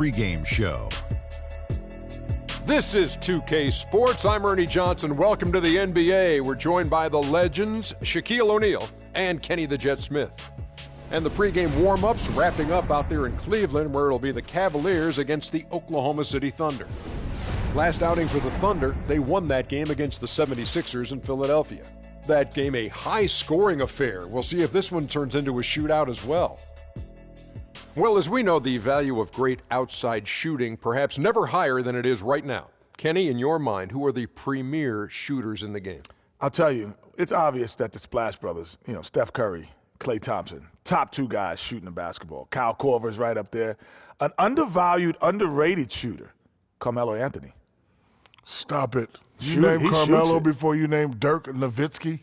Pregame show. This is 2K Sports. I'm Ernie Johnson. Welcome to the NBA. We're joined by the legends Shaquille O'Neal and Kenny the Jet Smith. And the pregame warm-ups wrapping up out there in Cleveland, where it'll be the Cavaliers against the Oklahoma City Thunder. Last outing for the Thunder, they won that game against the 76ers in Philadelphia. That game a high-scoring affair. We'll see if this one turns into a shootout as well. Well, as we know, the value of great outside shooting perhaps never higher than it is right now. Kenny, in your mind, who are the premier shooters in the game? I'll tell you, it's obvious that the Splash Brothers, Steph Curry, Klay Thompson, top two guys shooting the basketball. Kyle Korver's right up there. An undervalued, underrated shooter, Carmelo Anthony. Stop it. You name Carmelo before you name Dirk Nowitzki,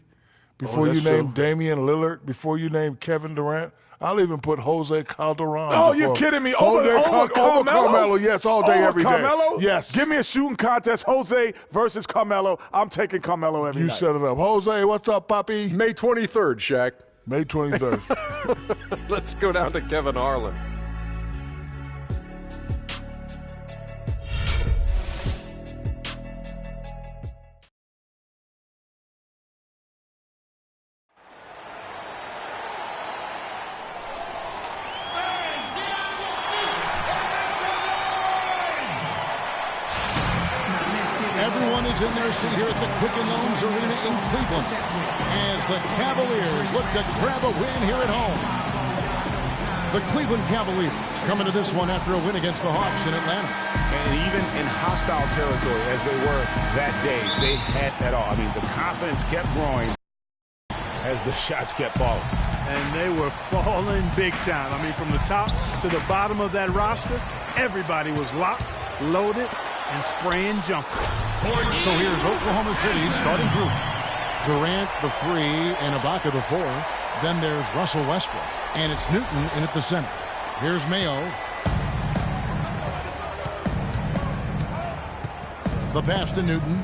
before you name Damian Lillard, before you name Kevin Durant. I'll even put Jose Calderon. Oh, you're kidding me. Over Carmelo? Yes, all day, every day. Carmelo? Yes. Give me a shooting contest, Jose versus Carmelo. I'm taking Carmelo every night. You set it up. Jose, what's up, Papi? May 23rd, Shaq. May 23rd. Let's go down to Kevin Harlan. Everyone is in their seat here at the Quicken Loans Arena in Cleveland as the Cavaliers look to grab a win here at home. The Cleveland Cavaliers coming to this one after a win against the Hawks in Atlanta. And even in hostile territory as they were that day, they had that all. I mean, the confidence kept growing as the shots kept falling. And they were falling big time. I mean, from the top to the bottom of that roster, everybody was locked, loaded, and spraying jumpers. So here's Oklahoma City's starting group. Durant, the 3, and Ibaka, the 4. Then there's Russell Westbrook, and it's Newton in at the center. Here's Mayo. The pass to Newton.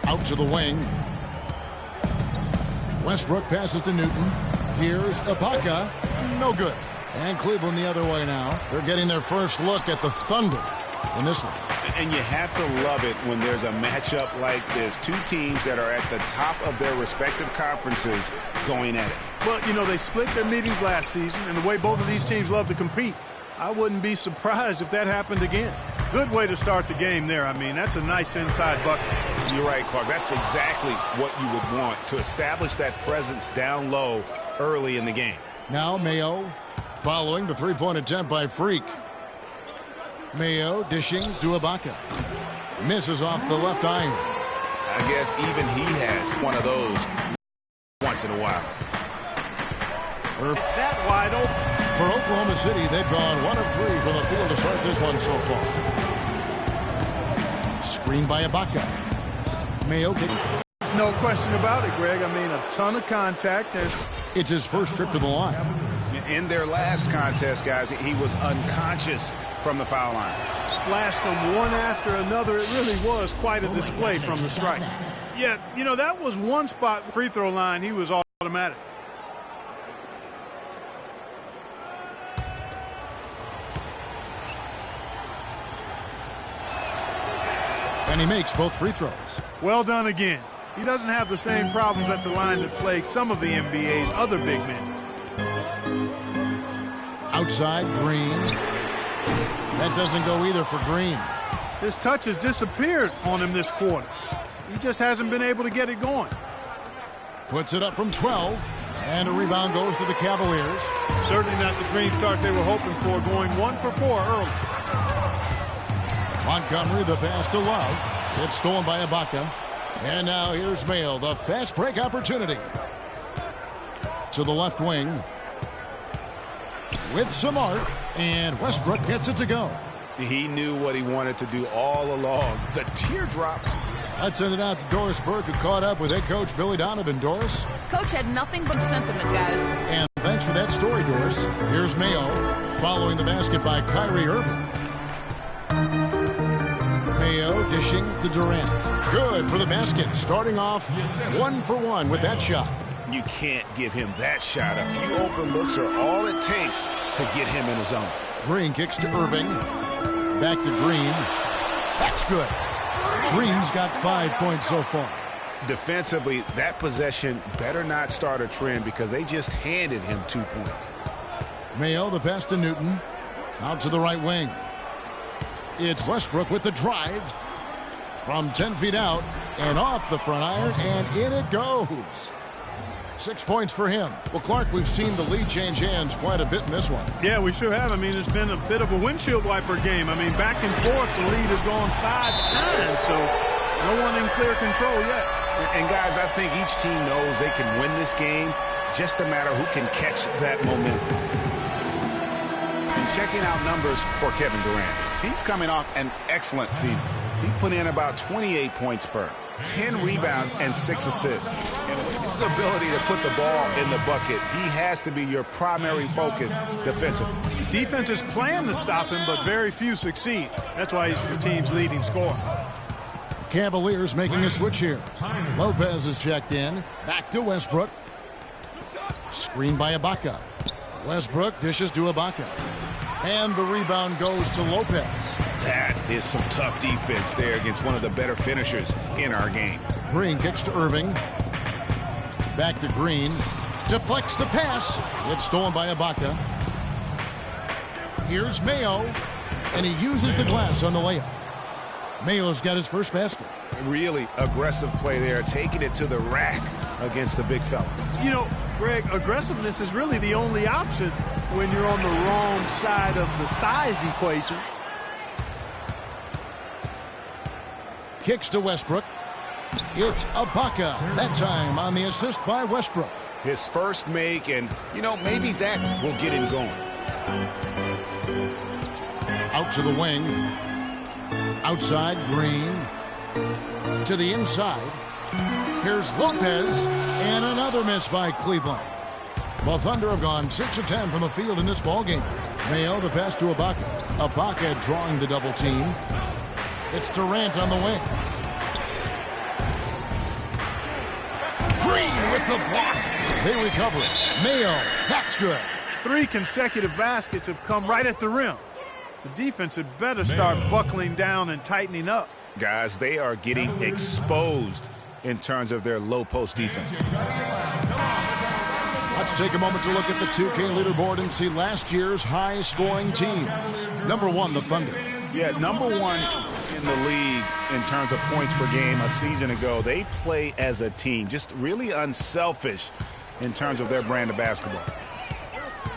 Out to the wing. Westbrook passes to Newton. Here's Ibaka. No good. And Cleveland the other way now. They're getting their first look at the Thunder in this one. And you have to love it when there's a matchup like this. Two teams that are at the top of their respective conferences going at it. Well, they split their meetings last season, and the way both of these teams love to compete, I wouldn't be surprised if that happened again. Good way to start the game there. I mean, that's a nice inside bucket. You're right, Clark. That's exactly what you would want, to establish that presence down low early in the game. Now Mayo following the three-point attempt by Freak. Mayo dishing to Ibaka. Misses off the left iron. I guess even he has one of those once in a while. That wide open. For Oklahoma City, they've gone 1 of 3 from the field to start this one so far. Screen by Ibaka. Mayo getting... There's no question about it, Greg. I mean, a ton of contact. It's his first trip to the line. In their last contest, guys, he was unconscious from the foul line. Splashed them one after another. It really was quite a display from the strike. Yeah, that was one spot free throw line. He was automatic. And he makes both free throws. Well done again. He doesn't have the same problems at the line that plague some of the NBA's other big men. Outside, Green. That doesn't go either for Green. His touch has disappeared on him this quarter. He just hasn't been able to get it going. Puts it up from 12. And a rebound goes to the Cavaliers. Certainly not the dream start they were hoping for, going 1 for 4 early. Montgomery, the pass to Love. It's stolen by Ibaka. And now here's Mayo, the fast break opportunity. To the left wing. With some arc, and Westbrook gets it to go. He knew what he wanted to do all along. The teardrop. Let's send it out to Doris Burke, who caught up with head coach Billy Donovan. Doris? Coach had nothing but sentiment, guys. And thanks for that story, Doris. Here's Mayo, following the basket by Kyrie Irving. Mayo dishing to Durant. Good for the basket, starting off 1 for 1 with that shot. You can't give him that shot. A few open looks are all it takes to get him in the zone. Green kicks to Irving. Back to Green. That's good. Green's got 5 points so far. Defensively, that possession better not start a trend because they just handed him 2 points. Mayo, the pass to Newton. Out to the right wing. It's Westbrook with the drive. From 10 feet out and off the front iron, and in it goes. 6 points for him. Well, Clark, we've seen the lead change hands quite a bit in this one. Yeah, we sure have. I mean, it's been a bit of a windshield wiper game. I mean, back and forth, the lead has gone 5 times, so no one in clear control yet. And, guys, I think each team knows they can win this game, just a matter who can catch that momentum. And checking out numbers for Kevin Durant. He's coming off an excellent season. He put in about 28 points per, 10 rebounds, and 6 assists. And with his ability to put the ball in the bucket, he has to be your primary focus defensively. Defenses plan to stop him, but very few succeed. That's why he's the team's leading scorer. Cavaliers making a switch here. Lopez is checked in. Back to Westbrook. Screen by Ibaka. Westbrook dishes to Ibaka. And the rebound goes to Lopez. That is some tough defense there against one of the better finishers in our game. Green kicks to Irving. Back to Green. Deflects the pass. It's stolen by Ibaka. Here's Mayo. And he uses the glass on the layup. Mayo's got his first basket. Really aggressive play there, taking it to the rack against the big fella. You know, Greg, aggressiveness is really the only option when you're on the wrong side of the size equation. Kicks to Westbrook. It's Ibaka. That time on the assist by Westbrook. His first make, and, you know, maybe that will get him going. Out to the wing. Outside, Green. To the inside. Here's Lopez. And another miss by Cleveland. Well, Thunder have gone 6 of 10 from the field in this ballgame. Mayo, the pass to Ibaka. Ibaka drawing the double team. It's Durant on the wing. Green with the block. They recover it. Mayo, that's good. 3 consecutive baskets have come right at the rim. The defense had better start buckling down and tightening up. Guys, they are getting exposed in terms of their low post defense. Let's take a moment to look at the 2K leaderboard and see last year's high-scoring teams. Number 1, the Thunder. Yeah, number 1 in the league in terms of points per game a season ago. They play as a team, just really unselfish in terms of their brand of basketball.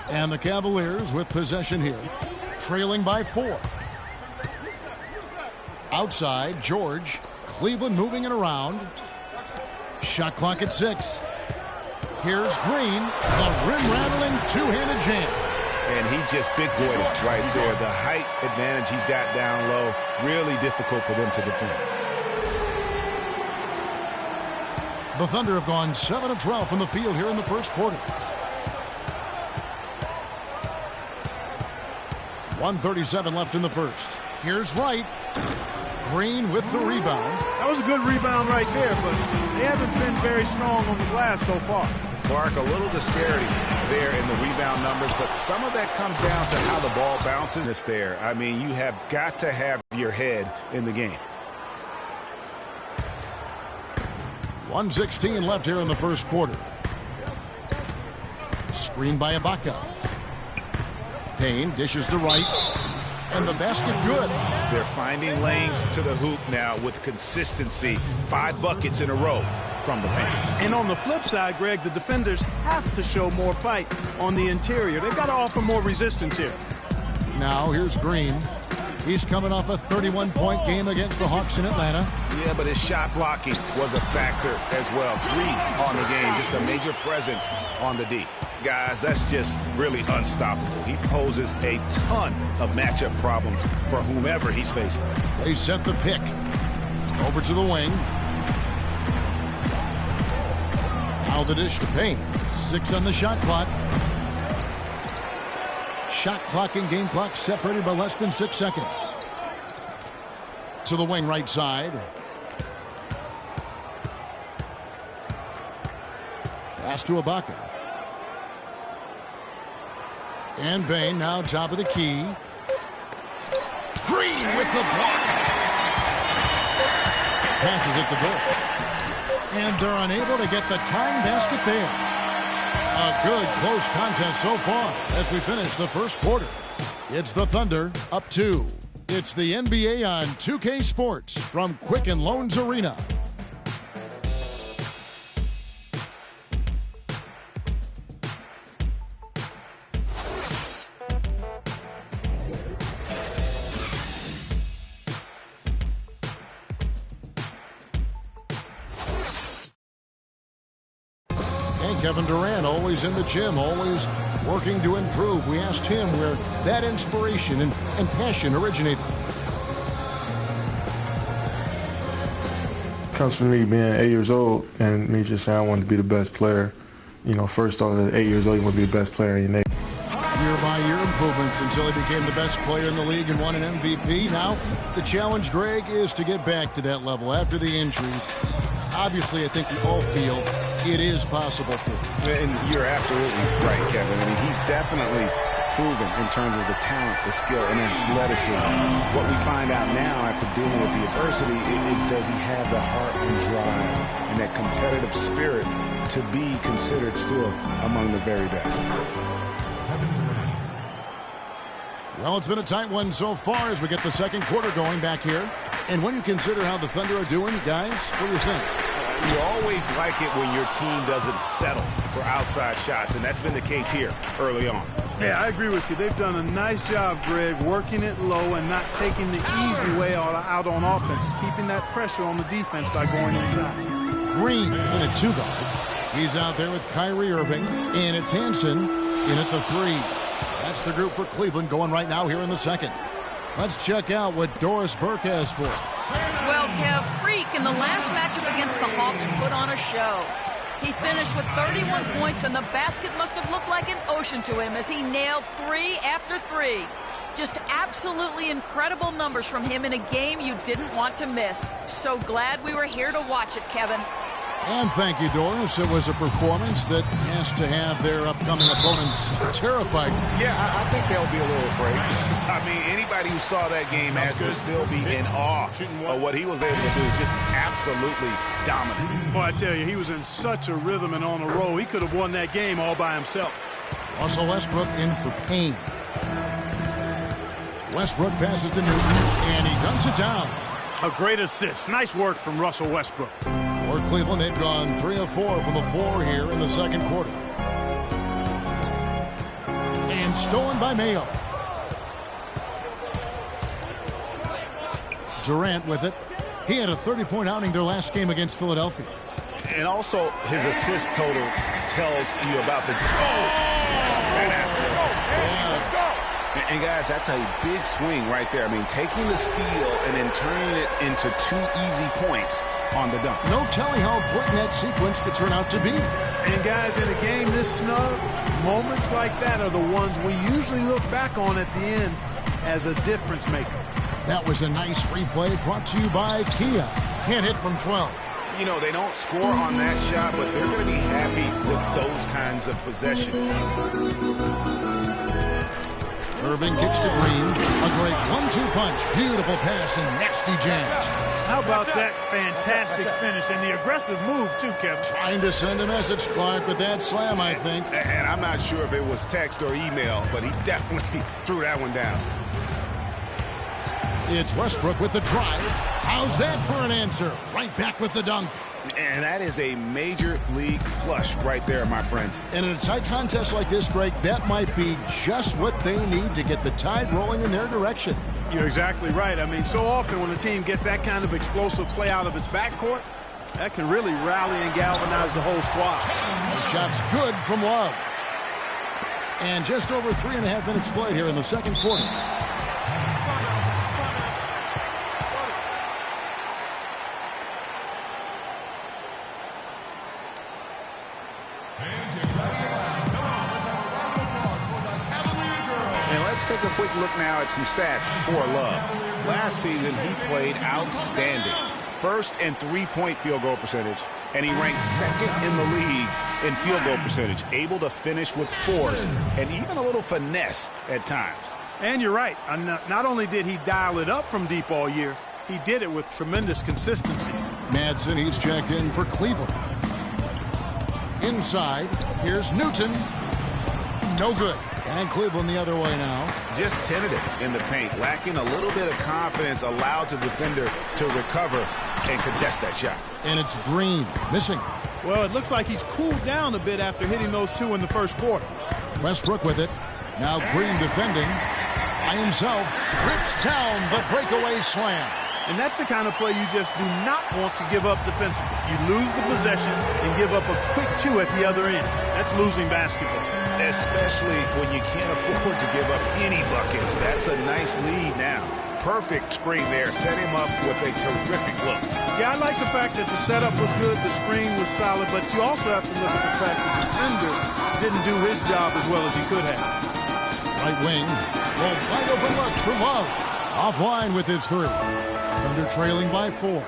And the Cavaliers with possession here, trailing by 4. Outside, George. Cleveland moving it around. Shot clock at 6. Here's Green, the rim-rattling two-handed jam. And he just big-boyed it right there. The height advantage he's got down low, really difficult for them to defend. The Thunder have gone 7 of 12 from the field here in the first quarter. 1:37 left in the first. Here's Wright. Green with the rebound. That was a good rebound right there, but they haven't been very strong on the glass so far. Clark, a little disparity there in the rebound numbers, but some of that comes down to how the ball bounces. It's there. I mean, you have got to have your head in the game. 1:16 left here in the first quarter. Screen by Ibaka. Payne dishes to Wright. And the basket good. They're finding lanes to the hoop now with consistency. 5 buckets in a row from the paint. And on the flip side, Greg, the defenders have to show more fight on the interior. They've got to offer more resistance here. Now here's Green. He's coming off a 31-point game against the Hawks in Atlanta. Yeah, but his shot blocking was a factor as well. 3 on the game, just a major presence on the D. Guys, that's just really unstoppable. He poses a ton of matchup problems for whomever he's facing. They set the pick. Over to the wing. Now the dish to Payne. 6 on the shot clock. Shot clock and game clock separated by less than 6 seconds. To the wing right side. Pass to Ibaka. And Bain now top of the key. Green with the block. Passes it to Dort. And they're unable to get the tying basket there. A good close contest so far as we finish the first quarter. It's the Thunder up 2. It's the NBA on 2K Sports from Quicken Loans Arena. Kevin Durant always in the gym, always working to improve. We asked him where that inspiration and passion originated. Comes from me being 8 years old and me just saying I wanted to be the best player. You know, first off, at 8 years old, you want to be the best player in your neighborhood. Year-by-year improvements until he became the best player in the league and won an MVP. Now, the challenge, Greg, is to get back to that level after the injuries. Obviously, I think we all feel it is possible for him. And you're absolutely right, Kevin. I mean, he's definitely proven in terms of the talent, the skill, and athleticism. What we find out now after dealing with the adversity is does he have the heart and drive and that competitive spirit to be considered still among the very best. Well, it's been a tight one so far as we get the second quarter going back here. And when you consider how the Thunder are doing, guys, what do you think? You always like it when your team doesn't settle for outside shots, and that's been the case here early on. Yeah, I agree with you. They've done a nice job, Greg, working it low and not taking the easy way out on offense, keeping that pressure on the defense by going inside. Green in a 2-guard. He's out there with Kyrie Irving, and it's Hansen in at the 3. That's the group for Cleveland going right now here in the second. Let's check out what Doris Burke has for us. Well, Kev, Freak in the last matchup against the Hawks put on a show. He finished with 31 points, and the basket must have looked like an ocean to him as he nailed 3 after 3. Just absolutely incredible numbers from him in a game you didn't want to miss. So glad we were here to watch it, Kevin. And thank you, Doris. It was a performance that has to have their upcoming opponents terrified. Yeah, I think they'll be a little afraid. I mean, anybody who saw that game has to still be in awe of what he was able to do. Just absolutely dominant. Boy, I tell you, he was in such a rhythm and on a roll. He could have won that game all by himself. Russell Westbrook in for Payne. Westbrook passes to Newton, and he dunks it down. A great assist. Nice work from Russell Westbrook. For Cleveland, they've gone 3 of 4 from the floor here in the second quarter. And stolen by Mayo. Durant with it. He had a 30-point outing their last game against Philadelphia. And also, his assist total tells you about the... And guys, that's a big swing right there. I mean, taking the steal and then turning it into 2 easy points on the dunk. No telling how important that sequence could turn out to be. And guys, in a game this snug, moments like that are the ones we usually look back on at the end as a difference maker. That was a nice replay brought to you by Kia. Can't hit from 12. You know, they don't score on that shot, but they're going to be happy with those kinds of possessions. Irving kicks to Green. A great 1-2 punch. Beautiful pass and nasty jams. How about that fantastic finish and the aggressive move, too, Kevin? Trying to send a message, Clark, with that slam, I think. And I'm not sure if it was text or email, but he definitely threw that one down. It's Westbrook with the drive. How's that for an answer? Right back with the dunk. And that is a major league flush right there, my friends. And in a tight contest like this, Greg, that might be just what they need to get the tide rolling in their direction. You're exactly right. I mean, so often when a team gets that kind of explosive play out of its backcourt, that can really rally and galvanize the whole squad. The shot's good from Love. And just over 3.5 minutes played here in the second quarter. Take a quick look now at some stats for Love. Last season, he played outstanding. First and 3-point field goal percentage, and he ranked second in the league in field goal percentage, able to finish with force and even a little finesse at times. And you're right. Not only did he dial it up from deep all year, he did it with tremendous consistency. Madsen, he's checked in for Cleveland. Inside, here's Newton. No good. And Cleveland the other way now. Just tentative in the paint, lacking a little bit of confidence, allowed the defender to recover and contest that shot. And it's Green, missing. Well, it looks like he's cooled down a bit after hitting those two in the first quarter. Westbrook with it. Now Green defending. By himself, rips down the breakaway slam. And that's the kind of play you just do not want to give up defensively. You lose the possession and give up a quick two at the other end. That's losing basketball. Especially when you can't afford to give up any buckets. That's a nice lead now. Perfect screen there. Set him up with a terrific look. Yeah, I like the fact that the setup was good, the screen was solid, but you also have to look at the fact that the defender didn't do his job as well as he could have. Right wing. Well, wide open look from Love. Offline with his three. Thunder trailing by 4.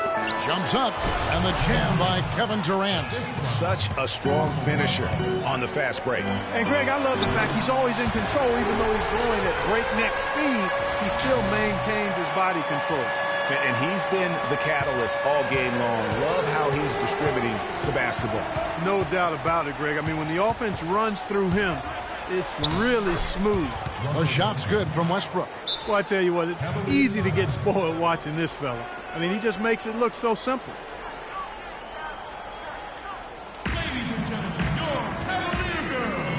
Jumps up, and the jam by Kevin Durant. Such a strong finisher on the fast break. And Greg, I love the fact he's always in control. Even though he's going at breakneck speed, he still maintains his body control. And he's been the catalyst all game long. Love how he's distributing the basketball. No doubt about it, Greg. I mean, when the offense runs through him, it's really smooth. A shot's good from Westbrook. Well, I tell you what, it's easy to get spoiled watching this fella. I mean, he just makes it look so simple. Ladies and gentlemen, your Cavalier girls.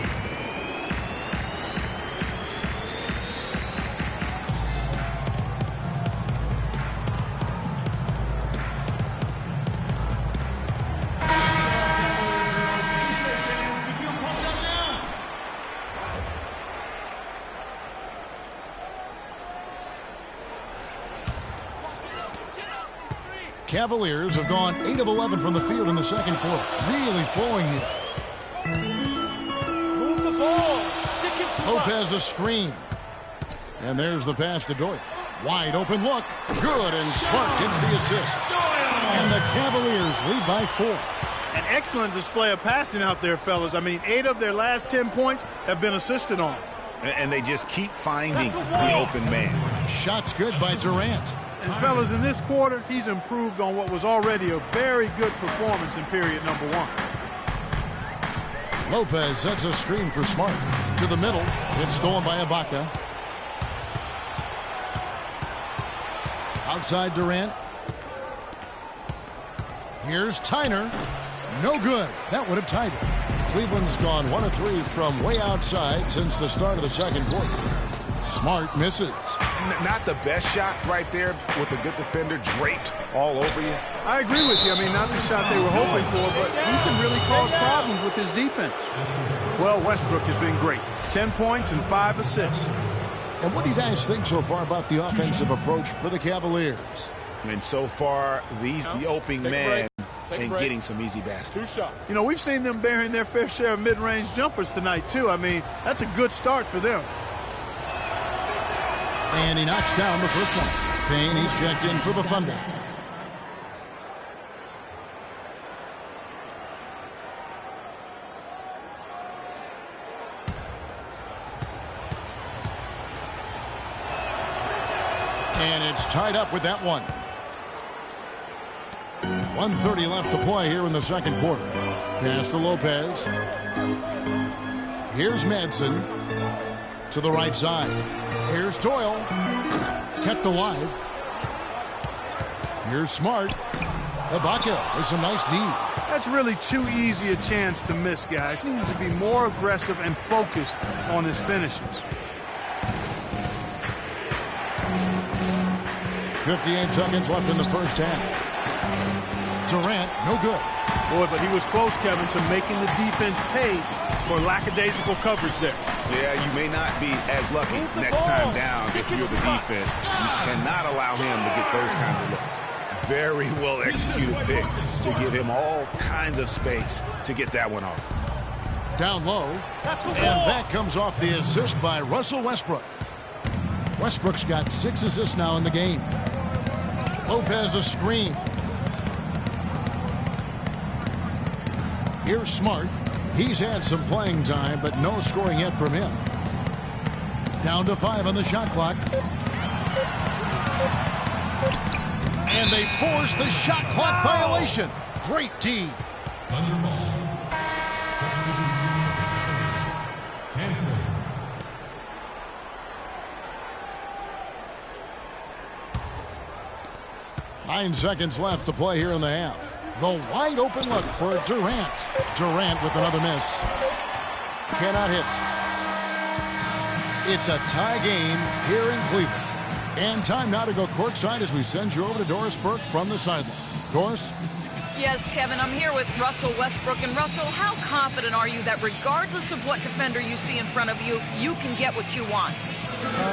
Cavaliers have gone 8 of 11 from the field in the second quarter. Really flowing here. Move the ball. Stick it to Lopez a screen. And there's the pass to Doyle. Wide open look. Good, and Smart gets the assist. And the Cavaliers lead by 4. An excellent display of passing out there, fellas. I mean, 8 of their last 10 points have been assisted on. And they just keep finding the open man. Shots good by Durant. And fellas, in this quarter, he's improved on what was already a very good performance in period number 1. Lopez sets a screen for Smart. To the middle. It's stolen by Ibaka. Outside Durant. Here's Tyner. No good. That would have tied it. Cleveland's gone 1 of 3 from way outside since the start of the second quarter. Smart misses. Not the best shot right there with a good defender draped all over you. I agree with you. I mean, not the shot they were hoping for, but he can really cause problems with his defense. Well, Westbrook has been great. 10 points and 5 assists. And what do you guys think so far about the offensive approach for the Cavaliers? And so far, the opening man and getting some easy baskets. You know, we've seen them bearing their fair share of mid-range jumpers tonight, too. I mean, that's a good start for them. And he knocks down the first one. Payne, he's checked in for the Thunder. And it's tied up with that one. 1:30 left to play here in the second quarter. Pass to Lopez. Here's Madsen to the right side. Here's Doyle. Kept alive. Here's Smart. Ibaka with some nice D. That's really too easy a chance to miss, guys. He needs to be more aggressive and focused on his finishes. 58 seconds left in the first half. Durant, no good. Boy, but he was close, Kevin, to making the defense pay for lackadaisical coverage there. Yeah, you may not be as lucky next time down if you're the defense. You cannot allow him to get those kinds of looks. Very well executed pick to give him all kinds of space to get that one off. Down low. And that comes off the assist by Russell Westbrook. Westbrook's got 6 assists now in the game. Lopez a screen. Here's Smart. He's had some playing time, but no scoring yet from him. Down to 5 on the shot clock. And they force the shot clock violation. Great D. Thunderball. Hanson. 9 seconds left to play here in the half. The wide open look for Durant. Durant with another miss. Cannot hit. It's a tie game here in Cleveland. And time now to go courtside as we send you over to Doris Burke from the sideline. Doris? Yes, Kevin, I'm here with Russell Westbrook. And Russell, how confident are you that regardless of what defender you see in front of you, you can get what you want?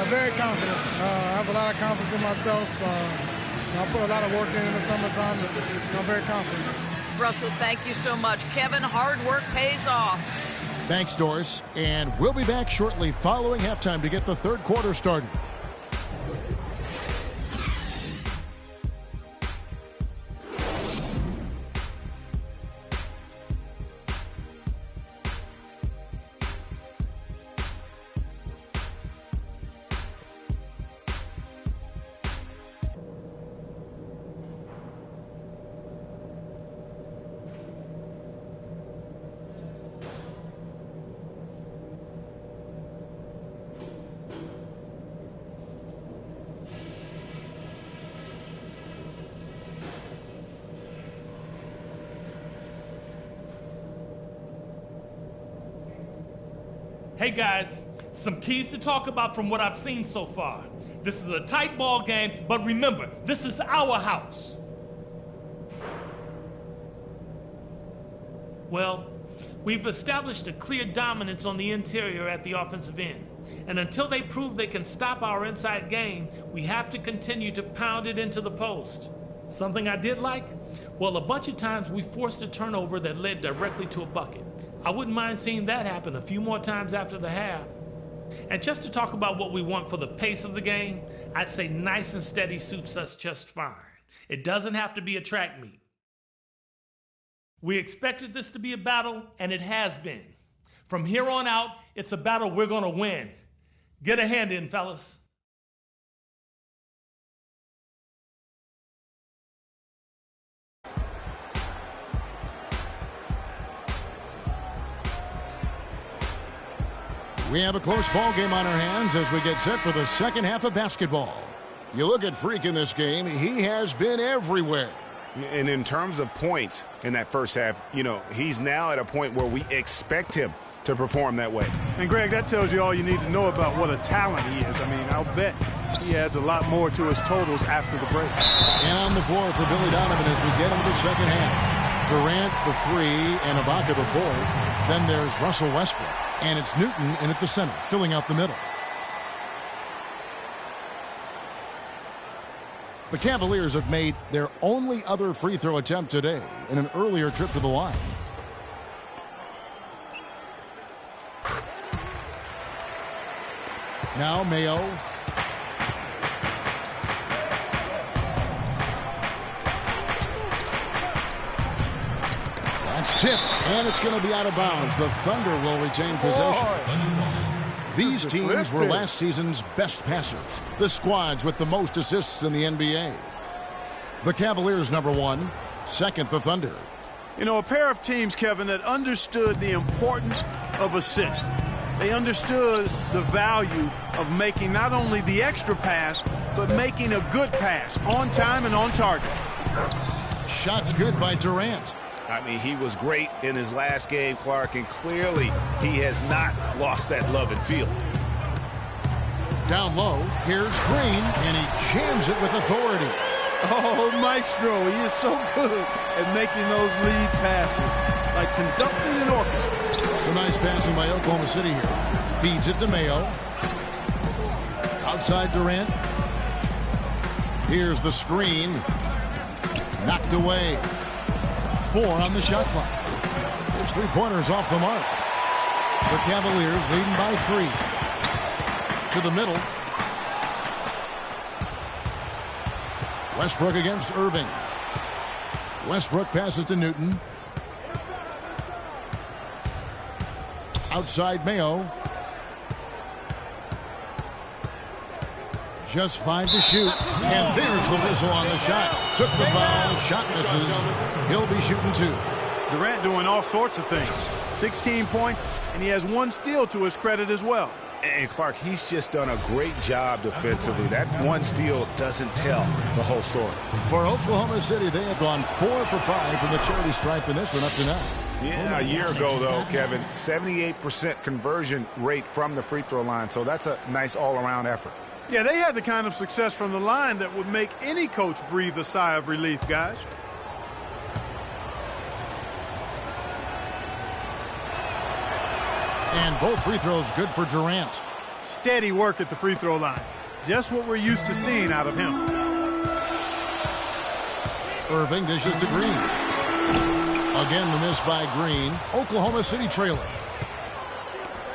Very confident. I have a lot of confidence in myself. I put a lot of work in the summertime. I'm very confident. Russell, thank you so much. Kevin, hard work pays off. Thanks, Doris. And we'll be back shortly following halftime to get the third quarter started. Hey guys, some keys to talk about from what I've seen so far. This is a tight ball game, but remember, this is our house. Well, we've established a clear dominance on the interior at the offensive end. And until they prove they can stop our inside game, we have to continue to pound it into the post. Something I did like? Well, a bunch of times we forced a turnover that led directly to a bucket. I wouldn't mind seeing that happen a few more times after the half. And just to talk about what we want for the pace of the game, I'd say nice and steady suits us just fine. It doesn't have to be a track meet. We expected this to be a battle, and it has been. From here on out, it's a battle we're going to win. Get a hand in, fellas. We have a close ball game on our hands as we get set for the second half of basketball. You look at Freak in this game, he has been everywhere. And in terms of points in that first half, you know, he's now at a point where we expect him to perform that way. And Greg, that tells you all you need to know about what a talent he is. I mean, I'll bet he adds a lot more to his totals after the break. And on the floor for Billy Donovan as we get into the second half. Durant the 3 and Ibaka the 4. Then there's Russell Westbrook. And it's Newton in at the center, filling out the middle. The Cavaliers have made their only other free throw attempt today in an earlier trip to the line. Now Mayo. That's tipped, and it's going to be out of bounds. The Thunder will retain possession. These teams were last season's best passers, the squads with the most assists in the NBA. The Cavaliers #1, second the Thunder. You know, a pair of teams, Kevin, that understood the importance of assists. They understood the value of making not only the extra pass, but making a good pass on time and on target. Shots good by Durant. I mean, he was great in his last game, Clark, and clearly he has not lost that love and feel. Down low, here's Green, and he jams it with authority. Oh, Maestro, he is so good at making those lead passes, like conducting an orchestra. Some nice passing by Oklahoma City here. Feeds it to Mayo. Outside Durant. Here's the screen. Knocked away. 4 on the shot clock. There's 3-pointers off the mark. The Cavaliers leading by 3. To the middle. Westbrook against Irving. Westbrook passes to Newton. Outside Mayo. Just 5 to shoot. And there's the whistle on the shot. Took the foul. Shot misses. He'll be shooting 2. Durant doing all sorts of things. 16 points, and he has 1 steal to his credit as well. And Clark, he's just done a great job defensively. That 1 steal doesn't tell the whole story. For Oklahoma City, they have gone 4 for 5 from the charity stripe in this one up to now. Yeah, a year ago, though, Kevin, 78% conversion rate from the free throw line. So that's a nice all-around effort. Yeah, they had the kind of success from the line that would make any coach breathe a sigh of relief, guys. And both free throws good for Durant. Steady work at the free throw line. Just what we're used to seeing out of him. Irving dishes to Green. Again, the miss by Green. Oklahoma City trailing.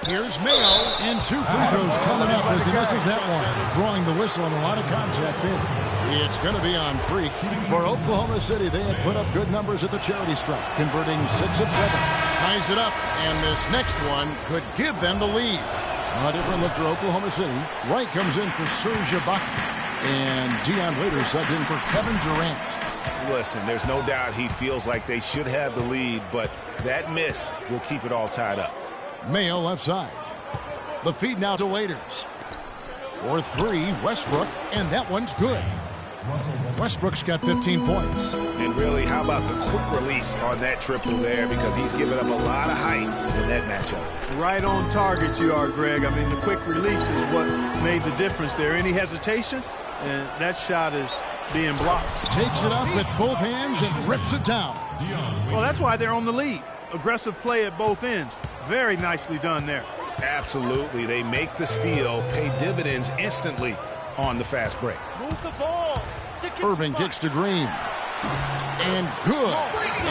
Here's Mayo, and 2 free throws coming up as he misses that one. Drawing the whistle and a lot of contact there. It's going to be on Freak. For Oklahoma City, they had put up good numbers at the charity stripe, converting 6 of 7. Ties it up, and this next one could give them the lead. A different look for Oklahoma City. Wright comes in for Serge Ibaka, and Deion Waiters subbed in for Kevin Durant. Listen, there's no doubt he feels like they should have the lead, but that miss will keep it all tied up. Mayo left side. The feed now to Waiters. For 3, Westbrook, and that one's good. Westbrook's got 15 points. And really, how about the quick release on that triple there, because he's given up a lot of height in that matchup. Right on target you are, Greg. I mean, the quick release is what made the difference there. Any hesitation, and that shot is being blocked. Takes it up with both hands and rips it down. Well, that's why they're on the lead. Aggressive play at both ends. Very nicely done there. Absolutely. They make the steal, pay dividends instantly on the fast break. Move the ball. Irving kicks to Green. And good,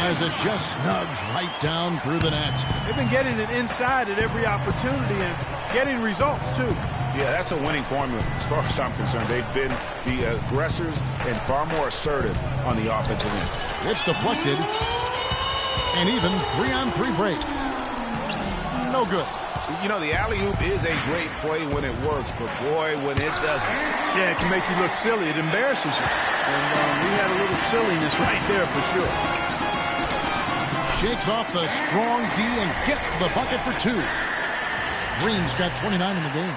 as it just snugs right down through the net. They've been getting it inside at every opportunity and getting results, too. Yeah, that's a winning formula as far as I'm concerned. They've been the aggressors and far more assertive on the offensive end. It's deflected. And even 3-on-3 break. No good. You know, the alley-oop is a great play when it works, but boy, when it doesn't. Yeah, it can make you look silly. It embarrasses you. And we had a little silliness right there for sure. Shakes off the strong D and gets the bucket for 2. Green's got 29 in the game.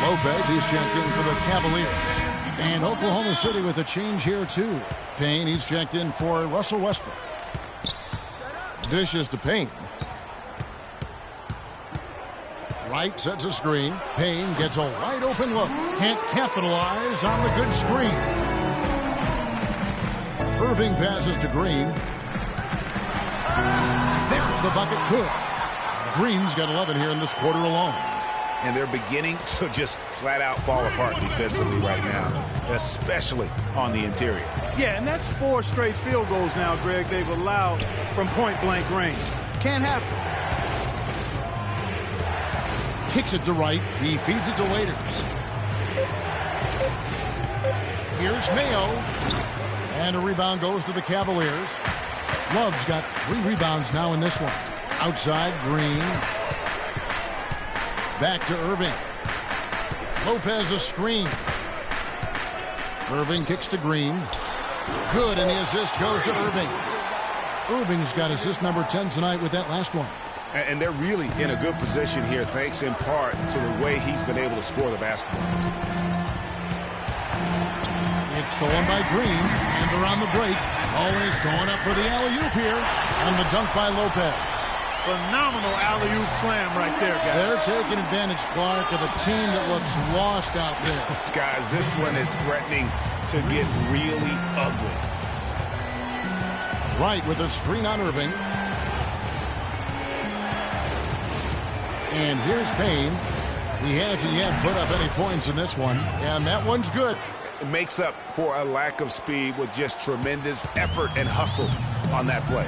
Lopez, he's checked in for the Cavaliers. And Oklahoma City with a change here, too. Payne, he's checked in for Russell Westbrook. Dishes to Payne. Wright sets a screen. Payne gets a wide open look. Can't capitalize on the good screen. Irving passes to Green. There's the bucket. Good. Green's got 11 here in this quarter alone. And they're beginning to just flat out fall apart defensively right now, especially on the interior. Yeah, and that's 4 straight field goals now, Greg, they've allowed from point-blank range. Can't happen. Kicks it to Wright. He feeds it to Waiters. Here's Mayo. And a rebound goes to the Cavaliers. Love's got 3 rebounds now in this one. Outside, Green. Back to Irving. Lopez a screen. Irving kicks to Green. Good, and the assist goes to Irving. Irving's got assist number 10 tonight with that last one. And they're really in a good position here, thanks in part to the way he's been able to score the basketball. It's stolen by Green, and they're on the break. Always going up for the alley-oop here, and the dunk by Lopez. Phenomenal alley-oop slam right there, guys. They're taking advantage, Clark, of a team that looks lost out there. Guys, this one is threatening to get really ugly. Wright with a screen on Irving. And here's Payne. He hasn't yet put up any points in this one, and that one's good. It makes up for a lack of speed with just tremendous effort and hustle on that play.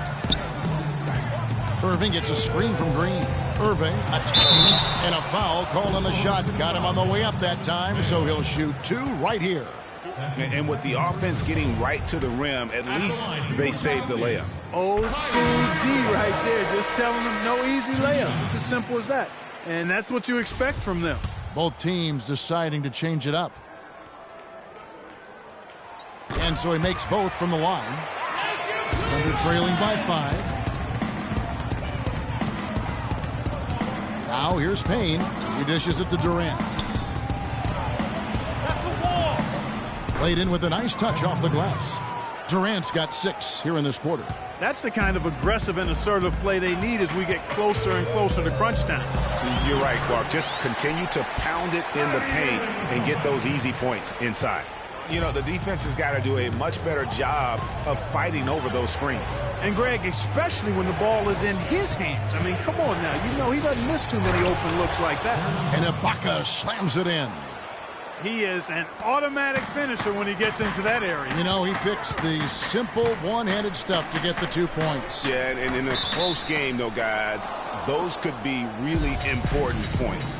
Irving gets a screen from Green. Irving attacking, and a foul called on the shot. Got him on the way up that time, so he'll shoot 2 right here. And with the offense getting right to the rim, at least they saved the layup. Old school D right there, just telling them no easy layups. It's as simple as that. And that's what you expect from them. Both teams deciding to change it up. And so he makes both from the line. Thunder trailing by 5. Now here's Payne. He dishes it to Durant. That's the wall. Played in with a nice touch off the glass. Durant's got 6 here in this quarter. That's the kind of aggressive and assertive play they need as we get closer and closer to crunch time. You're right, Clark. Just continue to pound it in the paint and get those easy points inside. You know, the defense has got to do a much better job of fighting over those screens. And, Greg, especially when the ball is in his hands. I mean, come on now. You know he doesn't miss too many open looks like that. And Ibaka slams it in. He is an automatic finisher when he gets into that area. You know, he picks the simple one-handed stuff to get the 2 points. Yeah, and in a close game, though, guys, those could be really important points.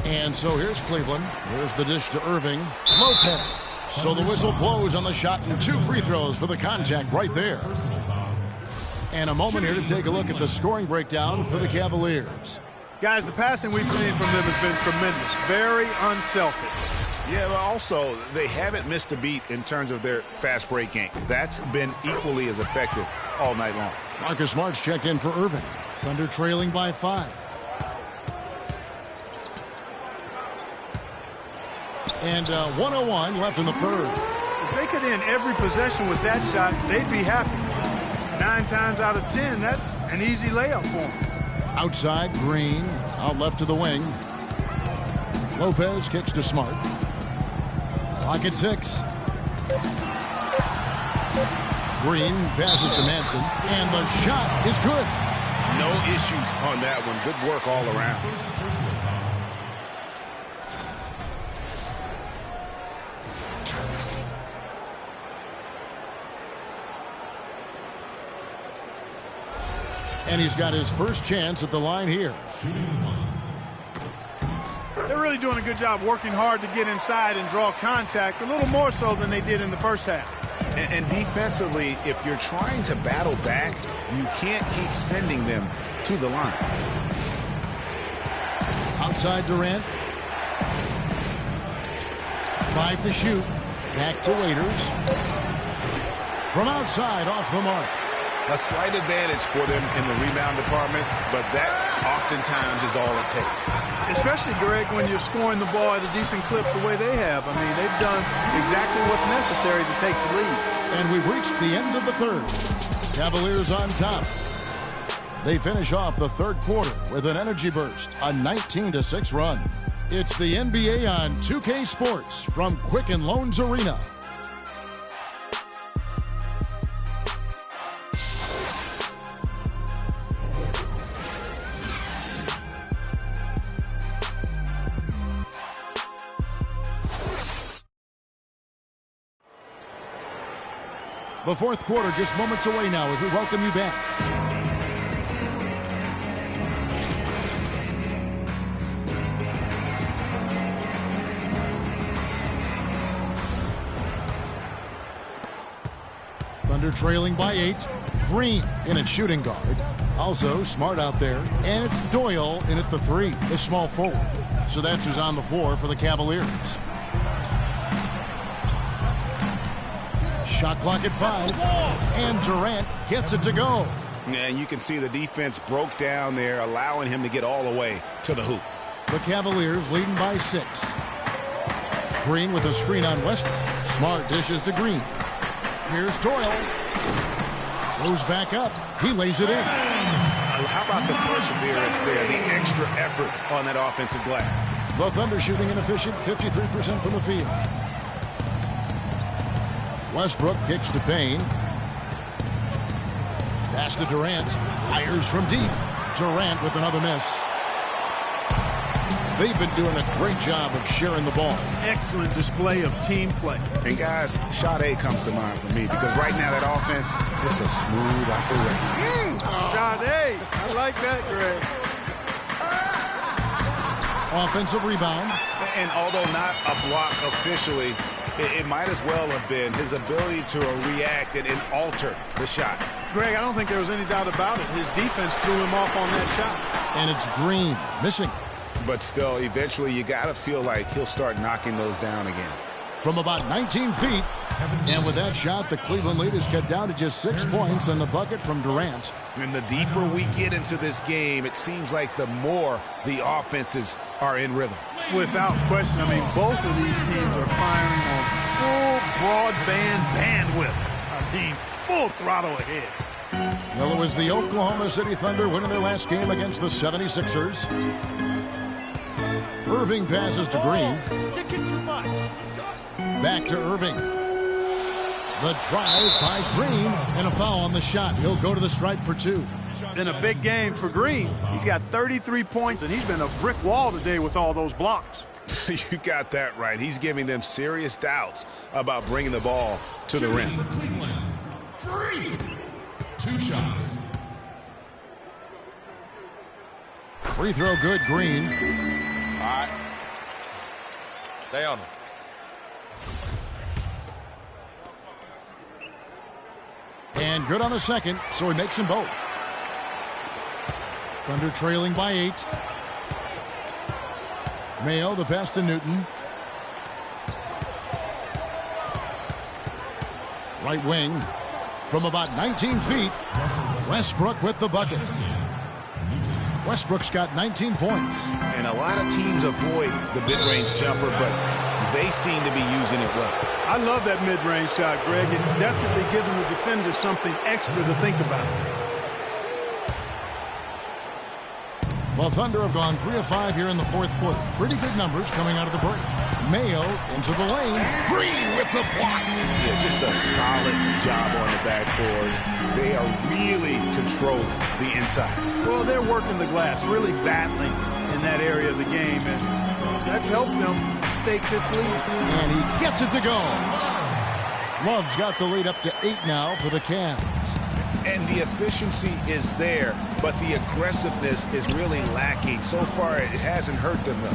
And so here's Cleveland. Here's the dish to Irving. Lopez. So the whistle blows on the shot and 2 free throws for the contact right there. And a moment here to take a look at the scoring breakdown for the Cavaliers. Guys, the passing we've seen from them has been tremendous. Very unselfish. Yeah, but also, they haven't missed a beat in terms of their fast break game. That's been equally as effective all night long. Marcus Smart's checked in for Irving. Thunder trailing by 5. And 1:01 left in the third. If they could end every possession with that shot, they'd be happy. 9 times out of 10, that's an easy layup for them. Outside, Green. Out left to the wing. Lopez kicks to Smart. Clock at 6. Green passes to Manson. And the shot is good. No issues on that one. Good work all around. And he's got his first chance at the line here. They're really doing a good job working hard to get inside and draw contact, a little more so than they did in the first half. And defensively, if you're trying to battle back, you can't keep sending them to the line. Outside Durant. 5 to shoot. Back to Waiters. From outside, off the mark. A slight advantage for them in the rebound department, but that oftentimes is all it takes. Especially, Greg, when you're scoring the ball at a decent clip the way they have. I mean, they've done exactly what's necessary to take the lead. And we've reached the end of the third. Cavaliers on top. They finish off the third quarter with an energy burst, a 19-6 run. It's the NBA on 2K Sports from Quicken Loans Arena. The fourth quarter just moments away now as we welcome you back. Thunder trailing by 8. Green in at shooting guard. Also Smart out there. And it's Doyle in at the 3, the small forward. So that's who's on the floor for the Cavaliers. Shot clock at 5. And Durant gets it to go. Yeah, you can see the defense broke down there, allowing him to get all the way to the hoop. The Cavaliers leading by 6. Green with a screen on Westbrook. Smart dishes to Green. Here's Doyle. Goes back up. He lays it in. How about the perseverance there, the extra effort on that offensive glass? The Thunder shooting inefficient, 53% from the field. Westbrook kicks to Payne. Pass to Durant. Fires from deep. Durant with another miss. They've been doing a great job of sharing the ball. Excellent display of team play. And guys, shot A comes to mind for me because right now that offense, it's a smooth operation. Shot A. I like that, Greg. Offensive rebound. And although not a block officially, it might as well have been his ability to react and alter the shot. Greg, I don't think there was any doubt about it. His defense threw him off on that shot. And it's Green missing. But still, eventually you got to feel like he'll start knocking those down again. From about 19 feet. And with that shot, the Cleveland lead is cut down to just 6 points and the bucket from Durant. And the deeper we get into this game, it seems like the more the offenses are in rhythm. Without question. I mean, both of these teams are firing on full broadband bandwidth. I mean, full throttle ahead. Well, it was the Oklahoma City Thunder winning their last game against the 76ers. Irving passes to Green. Sticking too much. Back to Irving. The drive by Green and a foul on the shot. He'll go to the stripe for 2. Been a big game for Green. He's got 33 points, and he's been a brick wall today with all those blocks. You got that right. He's giving them serious doubts about bringing the ball to the rim. Free. 2 shots. Free throw good, Green. All right. Stay on him. And good on the second, so he makes them both. Thunder trailing by 8. Mayo, the pass to Newton. Right wing from about 19 feet. Westbrook with the bucket. Westbrook's got 19 points. And a lot of teams avoid the mid-range jumper, but they seem to be using it well. I love that mid-range shot, Greg. It's definitely giving the defender something extra to think about. Well, Thunder have gone 3 of 5 here in the fourth quarter. Pretty good numbers coming out of the break. Mayo into the lane. Green with the block. Yeah, just a solid job on the backboard. They are really controlling the inside. Well, they're working the glass, really battling in that area of the game, and that's helped them stake this lead. And he gets it to go. Love's got the lead up to 8 now for the Cavs. And the efficiency is there, but the aggressiveness is really lacking. So far, it hasn't hurt them, though.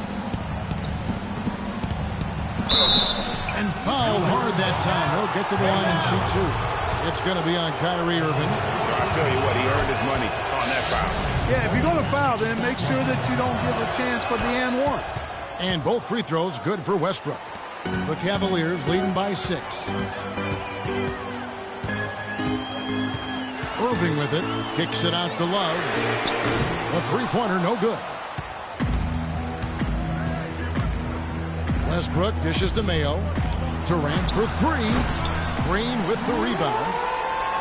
And fouled hard that time. He'll get to the line and shoot 2. It's going to be on Kyrie Irving. So I'll tell you what, he earned his money on that foul. Yeah, if you're going to foul, then make sure that you don't give a chance for the and one. And both free throws good for Westbrook. The Cavaliers leading by 6. Irving with it. Kicks it out to Love. The three-pointer no good. Westbrook dishes to Mayo. Durant for 3. Green with the rebound.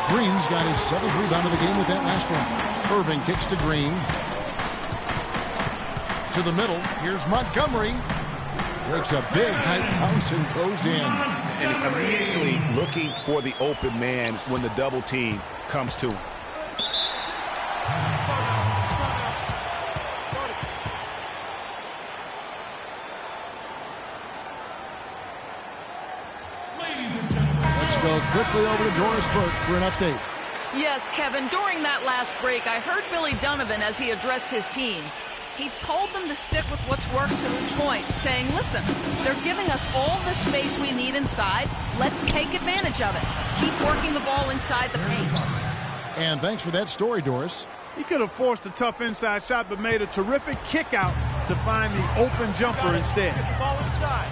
Green's got his 7th rebound of the game with that last one. Irving kicks to Green. To the middle. Here's Montgomery. Breaks a big high bounce and goes in. And immediately looking for the open man when the double team comes to him. Let's go quickly over to Doris Burke for an update. Yes, Kevin, during that last break, I heard Billy Donovan as he addressed his team. He told them to stick with what's worked to this point, saying, listen, they're giving us all the space we need inside. Let's take advantage of it. Keep working the ball inside the paint. And thanks for that story, Doris. He could have forced a tough inside shot, but made a terrific kick out to find the open jumper instead. Get the ball inside.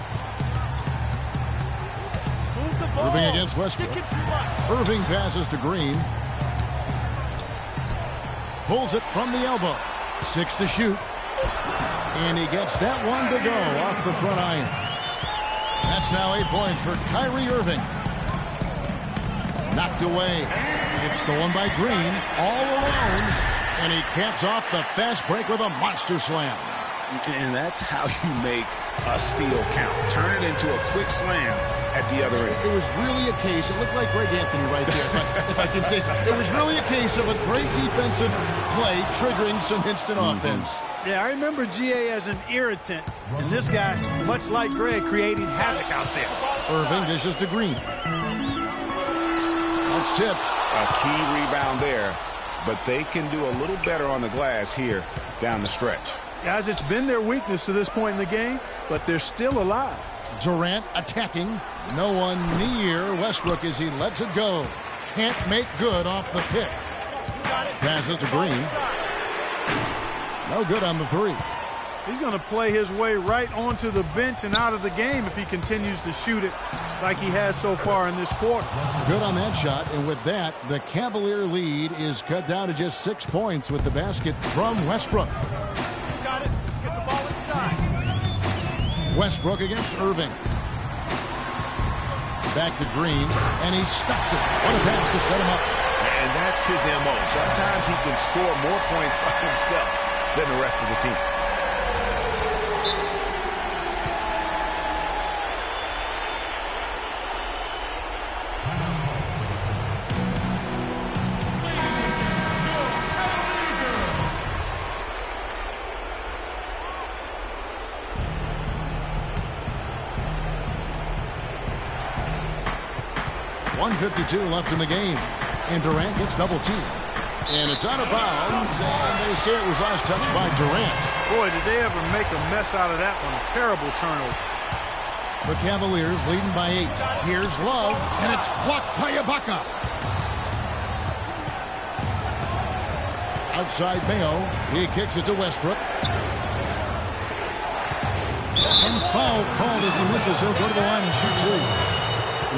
Move the ball. Irving against Westbrook. Irving passes to Green. Pulls it from the elbow. 6 to shoot. And he gets that one to go off the front iron. That's now 8 points for Kyrie Irving. Knocked away. It's stolen by Green. All alone. And he caps off the fast break with a monster slam. And that's how you make a steal count. Turn it into a quick slam at the other end. It was really a case, it looked like Greg Anthony right there, if I can say so. It was really a case of a great defensive play triggering some instant offense. Yeah, I remember GA as an irritant, and this guy, much like Greg, creating havoc out there. Irving dishes to Green. That's tipped. A key rebound there, but they can do a little better on the glass here down the stretch. Guys, it's been their weakness to this point in the game, but they're still alive. Durant attacking. No one near Westbrook as he lets it go. Can't make good off the pick. Passes to Green. No good on the three. He's going to play his way right onto the bench and out of the game if he continues to shoot it like he has so far in this quarter. Good on that shot, and with that, the Cavalier lead is cut down to just 6 points with the basket from Westbrook. Got it. Let's get the ball inside. Westbrook against Irving. Back to Green, and he stuffs it. What a pass to set him up. And that's his MO. Sometimes he can score more points by himself than the rest of the team. .152 left in the game. And Durant gets double teamed. And it's out of bounds, and they say it was last touched by Durant. Boy, did they ever make a mess out of that one. A terrible turnover. The Cavaliers leading by 8. Here's Love, and it's blocked by Ibaka. Outside Mayo. He kicks it to Westbrook. And foul called as he misses. He'll go to the line and shoot two.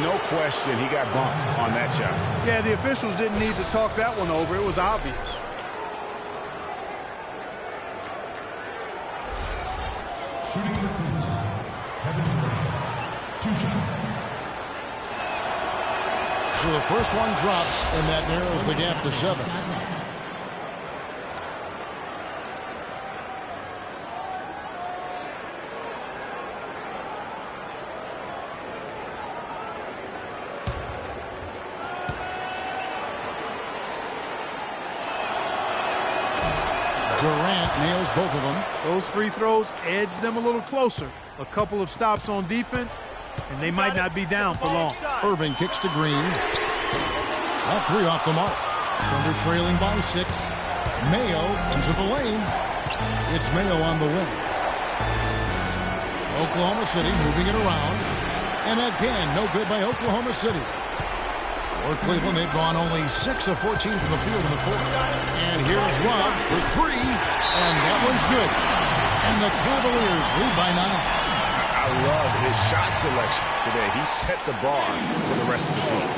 No question, he got bumped on that shot. Yeah, the officials didn't need to talk that one over. It was obvious. Shooting for Cleveland, Kevin Durant. 2 shots. So the first one drops, and that narrows the gap to 7. Durant nails both of them. Those free throws edge them a little closer. A couple of stops on defense, and they might not be down for long. Irving kicks to Green. That 3 off the mark. Thunder trailing by 6. Mayo into the lane. It's Mayo on the win. Oklahoma City moving it around. And again, no good by Oklahoma City. For Cleveland, they've gone only 6 of 14 from the field in the fourth. And here's Rob for 3, and that one's good. And the Cavaliers lead by 9. I love his shot selection today. He set the bar for the rest of the team.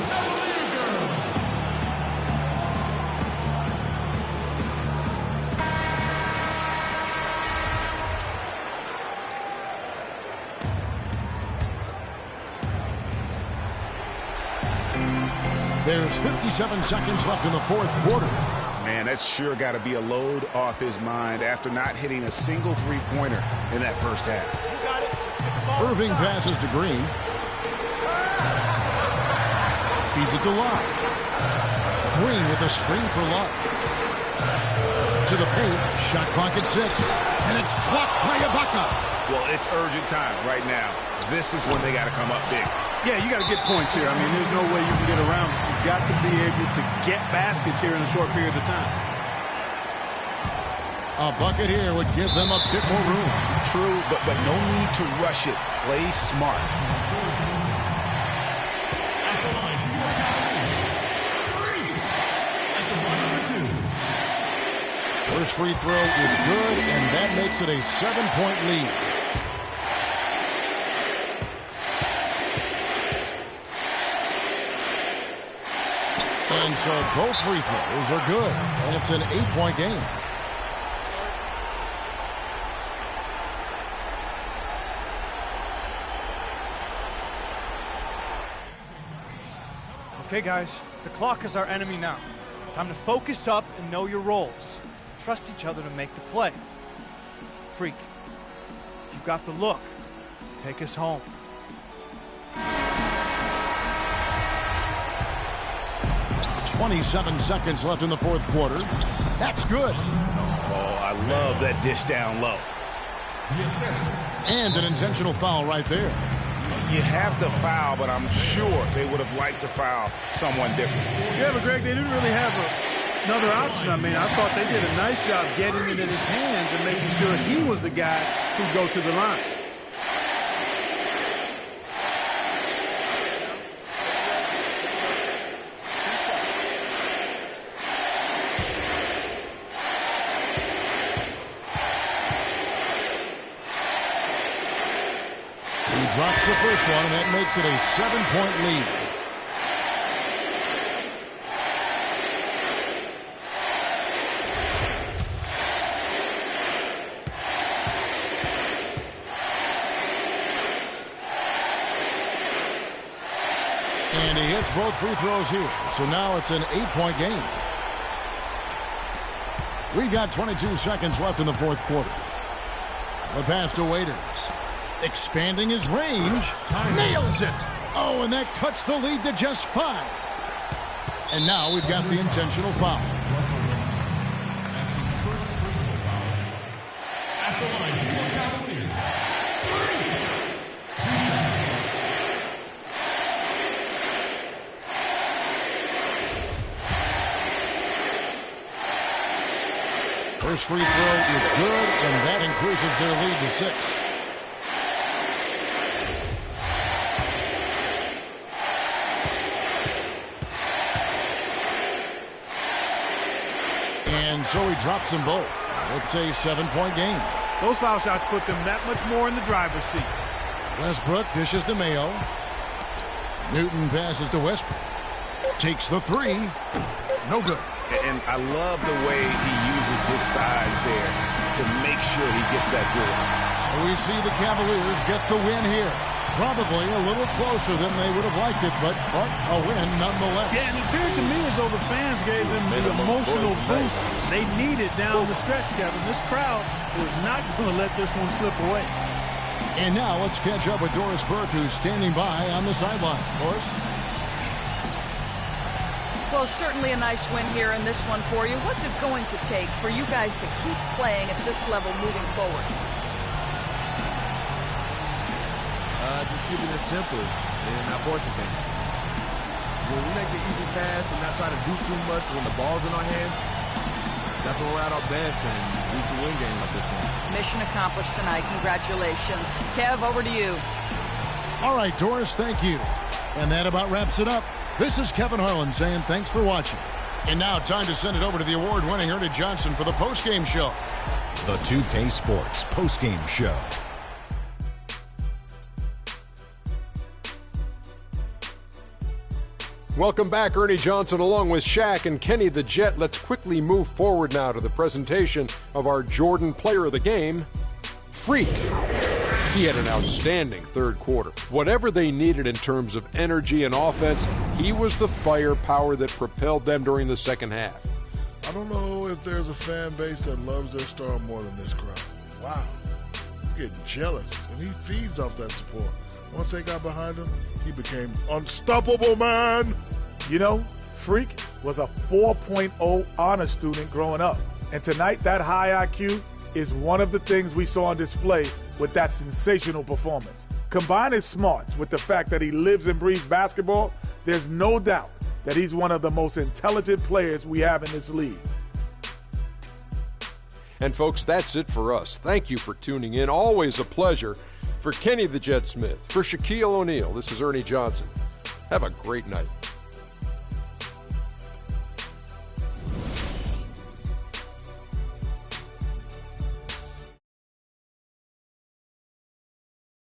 There's 57 seconds left in the fourth quarter. Man, that's sure got to be a load off his mind after not hitting a single three-pointer in that first half. Irving passes to Green. Feeds it to Love. Green with a screen for Love. To the paint. Shot clock at 6. And it's blocked by Ibaka. Well, it's urgent time right now. This is when they got to come up big. Yeah, you got to get points here. I mean, there's no way you can get around it. You've got to be able to get baskets here in a short period of time. A bucket here would give them a bit more room. True, but no need to rush it. Play smart. First free throw is good, and that makes it a 7-point lead. And so both free throws are good, and it's an 8-point game. Okay, guys, the clock is our enemy now. Time to focus up and know your roles. Trust each other to make the play. Freak, you've got the look. Take us home. 27 seconds left in the fourth quarter. That's good. Oh, I love that dish down low. And an intentional foul right there. You have to foul, but I'm sure they would have liked to foul someone different. Yeah, but Greg, they didn't really have another option. I mean, I thought they did a nice job getting it in his hands and making sure he was the guy who'd go to the line. Drops the first one, and that makes it a 7-point lead. And he hits both free throws here. So now it's an 8-point game. We've got 22 seconds left in the fourth quarter. The pass to Waiters. Expanding his range. Nails it. Oh, and that cuts the lead to just 5. And now we've got the intentional foul. That's his first personal foul. At the line, Niquo Cavaliers. 2 shots. First free throw is good, and that increases their lead to 6. And so he drops them both. It's a 7-point game. Those foul shots put them that much more in the driver's seat. Westbrook dishes to Mayo. Newton passes to Westbrook. Takes the 3. No good. And I love the way he uses his size there to make sure he gets that board. We see the Cavaliers get the win here. Probably a little closer than they would have liked it, but a win nonetheless. Yeah, and it appeared to me as though the fans gave them the emotional boost they needed down the stretch, Kevin. This crowd is not going to let this one slip away. And now let's catch up with Doris Burke, who's standing by on the sideline. Doris? Well, certainly a nice win here in this one for you. What's it going to take for you guys to keep playing at this level moving forward? Just keeping it simple and not forcing things. When we make the easy pass and not try to do too much when the ball's in our hands, that's when we're at our best and we can win games like this one. Mission accomplished tonight. Congratulations. Kev, over to you. All right, Doris, thank you. And that about wraps it up. This is Kevin Harlan saying thanks for watching. And now time to send it over to the award-winning Ernie Johnson for the postgame show. The 2K Sports postgame show. Welcome back, Ernie Johnson, along with Shaq and Kenny the Jet. Let's quickly move forward now to the presentation of our Jordan Player of the Game, Freak. He had an outstanding third quarter. Whatever they needed in terms of energy and offense, he was the firepower that propelled them during the second half. I don't know if there's a fan base that loves their star more than this crowd. Wow. I'm getting jealous, and he feeds off that support. Once they got behind him, he became unstoppable, man. You know, Freak was a 4.0 honor student growing up. And tonight, that high IQ is one of the things we saw on display with that sensational performance. Combine his smarts with the fact that he lives and breathes basketball, there's no doubt that he's one of the most intelligent players we have in this league. And folks, that's it for us. Thank you for tuning in. Always a pleasure. For Kenny the Jet Smith, for Shaquille O'Neal, this is Ernie Johnson. Have a great night.